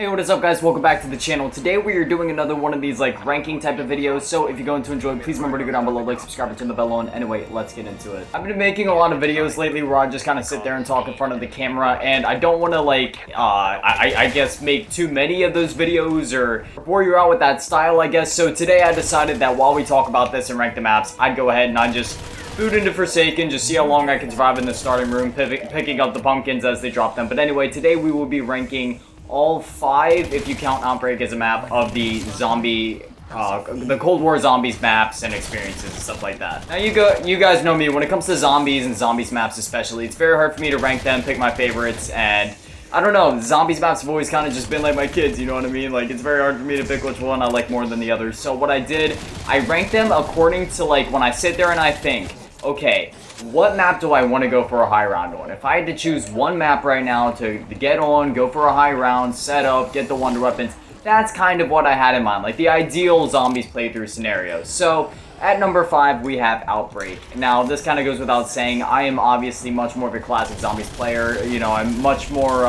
Hey, what is up guys? Welcome back to the channel. Today we are doing another one of these like ranking type of videos, so if you're going to enjoy, please remember to go down below, like, subscribe, and turn the bell on. Anyway, let's get into it. I've been making a lot of videos lately where I just kind of sit there and talk in front of the camera, and I don't want to like, I guess make too many of those videos or bore you out with that style, I guess. So today I decided that while we talk about this and rank the maps, I'd go ahead and I'd just boot into Forsaken, just see how long I can survive in the starting room, picking up the pumpkins as they drop them. But anyway, today we will be ranking all 5, if you count Outbreak as a map, of the zombie, the Cold War zombies maps and experiences and stuff like that. Now you guys know me, when it comes to zombies and zombies maps especially, it's very hard for me to rank them, pick my favorites, and I don't know, zombies maps have always kind of just been like my kids, you know what I mean? Like, it's very hard for me to pick which one I like more than the others. So what I did, I ranked them according to like, when I sit there and I think, okay, what map do I want to go for a high round on? If I had to choose one map right now to get on, go for a high round, set up, get the wonder weapons, that's kind of what I had in mind, like the ideal zombies playthrough scenario. So at number 5 we have Outbreak. Now this kind of goes without saying, I am obviously much more of a classic zombies player. You know, I'm much more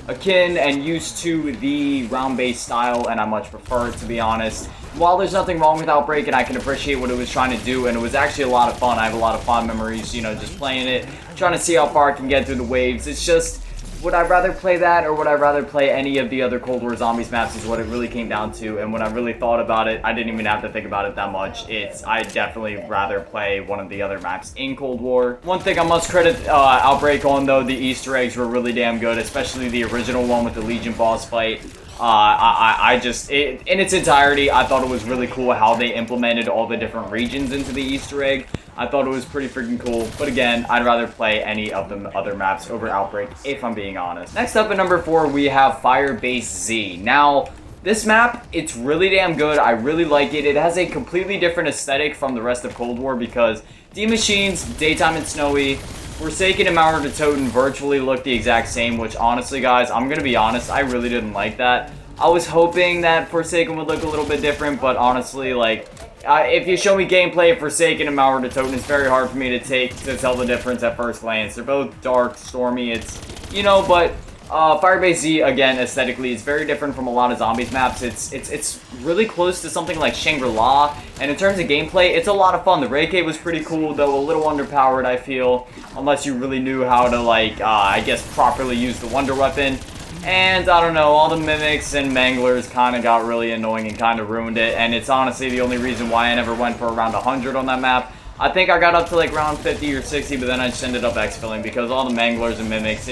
akin and used to the round-based style, and I much prefer it, to be honest. While there's nothing wrong with Outbreak and I can appreciate what it was trying to do, and it was actually a lot of fun, I have a lot of fond memories, you know, just playing it, trying to see how far I can get through the waves. It's just, would I rather play that or would I rather play any of the other Cold War Zombies maps is what it really came down to. And when I really thought about it, I didn't even have to think about it that much. I'd definitely rather play one of the other maps in Cold War. One thing I must credit Outbreak on though, the Easter eggs were really damn good, especially the original one with the Legion boss fight. In its entirety, I thought it was really cool how they implemented all the different regions into the Easter egg. I thought it was pretty freaking cool, but again, I'd rather play any of the other maps over Outbreak, if I'm being honest. Next up at number 4, we have Firebase Z. Now, this map, it's really damn good. I really like it. It has a completely different aesthetic from the rest of Cold War because D Machines, Daytime and Snowy, Forsaken and Mauer de Toten virtually look the exact same, which honestly, guys, I'm gonna be honest, I really didn't like that. I was hoping that Forsaken would look a little bit different, but honestly, like, if you show me gameplay of Forsaken and Mauer de Toten, it's very hard for me to tell the difference at first glance. They're both dark, stormy, it's, you know, but Firebase Z, again, aesthetically, is very different from a lot of zombies maps. It's really close to something like Shangri-La, and in terms of gameplay, it's a lot of fun. The raid cave was pretty cool, though a little underpowered, I feel, unless you really knew how to, like, I guess, properly use the wonder weapon. And, I don't know, all the mimics and manglers kind of got really annoying and kind of ruined it, and it's honestly the only reason why I never went for around 100 on that map. I think I got up to, like, round 50 or 60, but then I just ended up exfilling because all the manglers and mimics,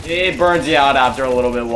it burns you out after a little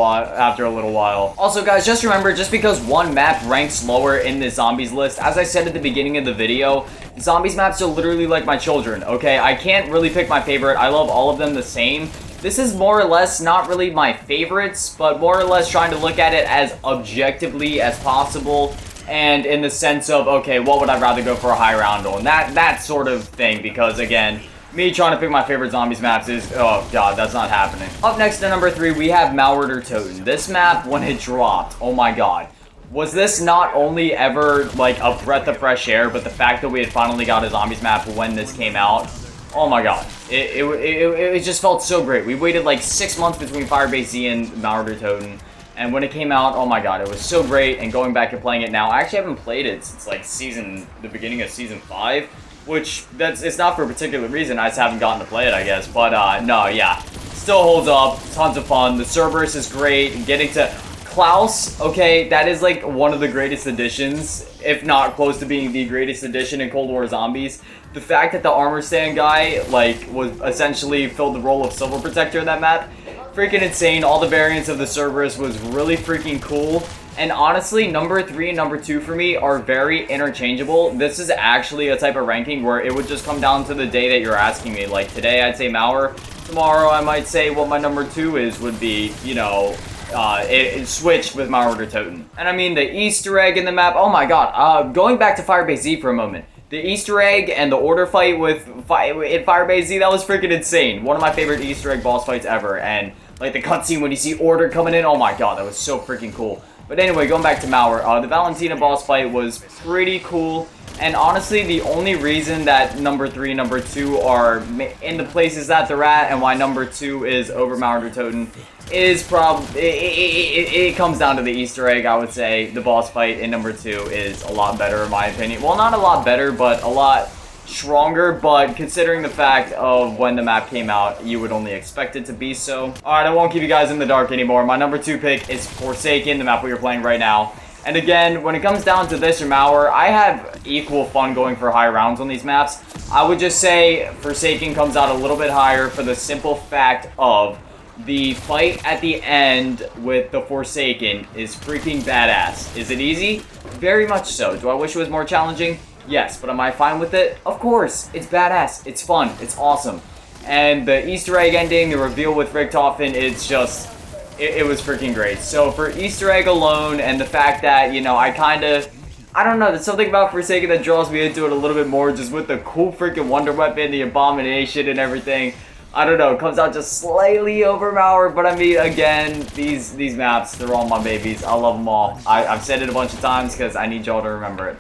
while. Also, guys, just remember, just because one map ranks lower in the zombies list, as I said at the beginning of the video, zombies maps are literally like my children, okay? I can't really pick my favorite. I love all of them the same. This is more or less not really my favorites, but more or less trying to look at it as objectively as possible, and in the sense of, okay, what would I rather go for a high round on? That sort of thing, because again, me trying to pick my favorite zombies maps is, oh god, that's not happening. Up next to number 3, we have Mauer de Toten. This map, when it dropped, oh my god. Was this not only ever, like, a breath of fresh air, but the fact that we had finally got a zombies map when this came out, oh my god. It just felt so great. We waited like 6 months between Firebase Z and Mauer de Toten, and when it came out, oh my god, it was so great, and going back and playing it now, I actually haven't played it since like the beginning of season 5, which, it's not for a particular reason, I just haven't gotten to play it, I guess, but no, yeah, still holds up, tons of fun, the Cerberus is great, getting to Klaus, okay, that is like one of the greatest additions, if not close to being the greatest addition in Cold War Zombies. The fact that the armor stand guy, like, was essentially filled the role of Silver Protector in that map, freaking insane. All the variants of the Cerberus was really freaking cool. And honestly, number 3 and number 2 for me are very interchangeable. This is actually a type of ranking where it would just come down to the day that you're asking me. Like, today I'd say Mauer. Tomorrow I might say what my number 2 would be, you know, it switched with Mauer de Toten. And I mean, the Easter egg in the map, oh my god. Going back to Firebase Z for a moment. The Easter egg and the order fight in Firebase Z, that was freaking insane. One of my favorite Easter egg boss fights ever. And, like, the cutscene when you see order coming in, oh my god, that was so freaking cool. But anyway, going back to Mauer, the Valentina boss fight was pretty cool. And honestly, the only reason that number 3 and number 2 are in the places that they're at, and why number 2 is over Mauer de Toten, is probably it comes down to the Easter egg. I would say the boss fight in number 2 is a lot better in my opinion. Well, not a lot better, but a lot stronger, but considering the fact of when the map came out, you would only expect it to be so. Alright, I won't keep you guys in the dark anymore. My number 2 pick is Forsaken, the map we are playing right now. And again, when it comes down to this or Mauer, I have equal fun going for high rounds on these maps. I would just say Forsaken comes out a little bit higher for the simple fact of the fight at the end with the Forsaken is freaking badass. Is it easy? Very much so. Do I wish it was more challenging? Yes, but am I fine with it? Of course. It's badass. It's fun. It's awesome. And the Easter egg ending, the reveal with Richtofen, it's just... It was freaking great. So for Easter egg alone and the fact that, you know, I don't know, there's something about Forsaken that draws me into it a little bit more, just with the cool freaking wonder weapon, the abomination and everything. I don't know, it comes out just slightly over Mauer, but I mean, again, these maps, they're all my babies. I love them all. I've said it a bunch of times because I need y'all to remember it.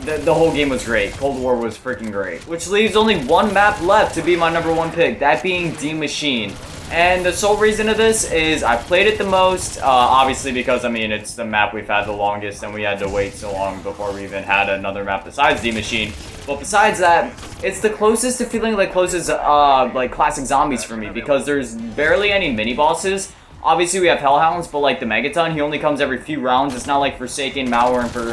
The whole game was great. Cold War was freaking great. Which leaves only one map left to be my number 1 pick, that being Die Maschine. And the sole reason of this is I played it the most, obviously because, I mean, it's the map we've had the longest and we had to wait so long before we even had another map besides Die Maschine. But besides that, it's the closest to feeling like like classic zombies for me because there's barely any mini-bosses. Obviously, we have Hellhounds, but like the Megaton, he only comes every few rounds. It's not like Forsaken, Mauer, and for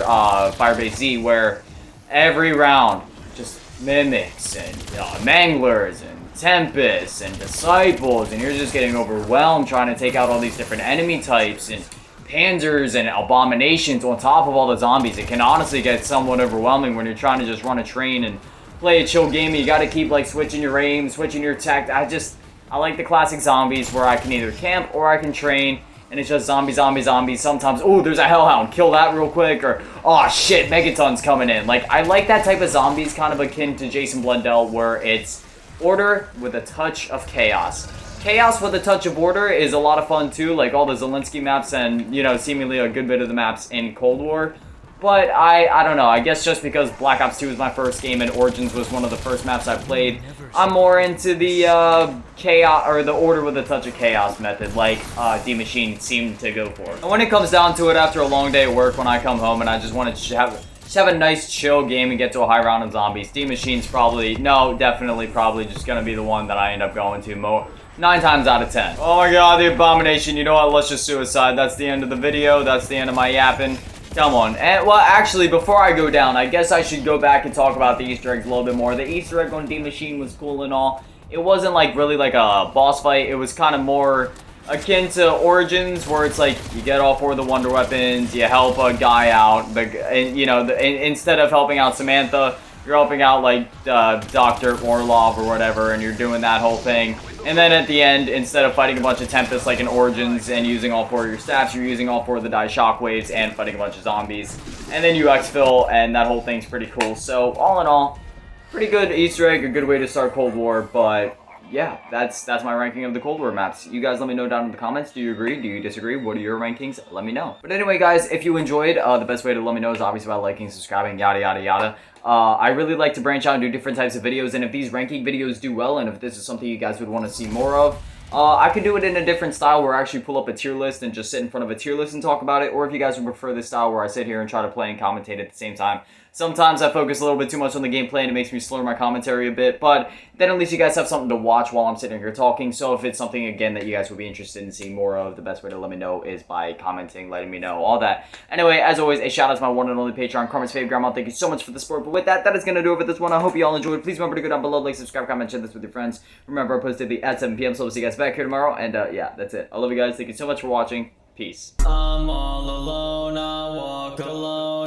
Firebase Z, where every round just mimics and Manglers and Tempest and Disciples, and you're just getting overwhelmed trying to take out all these different enemy types and Panzers and Abominations on top of all the zombies. It can honestly get somewhat overwhelming when you're trying to just run a train and play a chill game. You got to keep like switching your aim, switching your tech. I like the classic zombies where I can either camp or I can train, and it's just zombie, zombie, zombie. Sometimes, oh, there's a Hellhound, kill that real quick, or, oh shit, Megaton's coming in. Like, I like that type of zombies, kind of akin to Jason Blundell, where it's order with a touch of chaos. Chaos with a touch of order is a lot of fun too, like all the Zelensky maps and, you know, seemingly a good bit of the maps in Cold War. But I don't know, I guess just because Black Ops 2 was my first game and Origins was one of the first maps I played, I'm more into the chaos, or the order with a touch of chaos method, like Die Maschine seemed to go for. And when it comes down to it, after a long day at work, when I come home and I just want to have a nice chill game and get to a high round of zombies, Die Machine's definitely probably just going to be the one that I end up going to 9 times out of 10. Oh my god, the Abomination. You know what, let's just suicide. That's the end of the video. That's the end of my yapping. Come on. And, well, actually, before I go down, I guess I should go back and talk about the Easter eggs a little bit more. The Easter egg on Die Maschine was cool and all. It wasn't, like, really like a boss fight. It was kind of more akin to Origins, where it's like, you get all 4 of the wonder weapons, you help a guy out, instead of helping out Samantha, you're helping out, like, Dr. Orlov or whatever, and you're doing that whole thing. And then at the end, instead of fighting a bunch of Tempests like in Origins and using all 4 of your staffs, you're using all 4 of the die shockwaves and fighting a bunch of zombies. And then you exfil, and that whole thing's pretty cool. So, all in all, pretty good Easter egg, a good way to start Cold War, but yeah, that's my ranking of the Cold War maps. You guys let me know down in the comments. Do you agree? Do you disagree? What are your rankings? Let me know. But anyway, guys, if you enjoyed, the best way to let me know is obviously by liking, subscribing, yada, yada, yada. I really like to branch out and do different types of videos, and if these ranking videos do well, and if this is something you guys would want to see more of, I could do it in a different style where I actually pull up a tier list and just sit in front of a tier list and talk about it, or if you guys would prefer this style where I sit here and try to play and commentate at the same time. Sometimes I focus a little bit too much on the gameplay and it makes me slur my commentary a bit, but then at least you guys have something to watch while I'm sitting here talking. So if it's something, again, that you guys would be interested in seeing more of, the best way to let me know is by commenting, letting me know, all that. Anyway, as always, a shout out to my one and only Patreon, Karma's Fave Grandma. Thank you so much for the support. But with that, that is going to do it for this one. I hope you all enjoyed. Please remember to go down below, like, subscribe, comment, share this with your friends. Remember, I post daily at 7 p.m. So we'll see you guys back here tomorrow. And yeah, that's it. I love you guys. Thank you so much for watching. Peace. I'm all alone. I walk alone.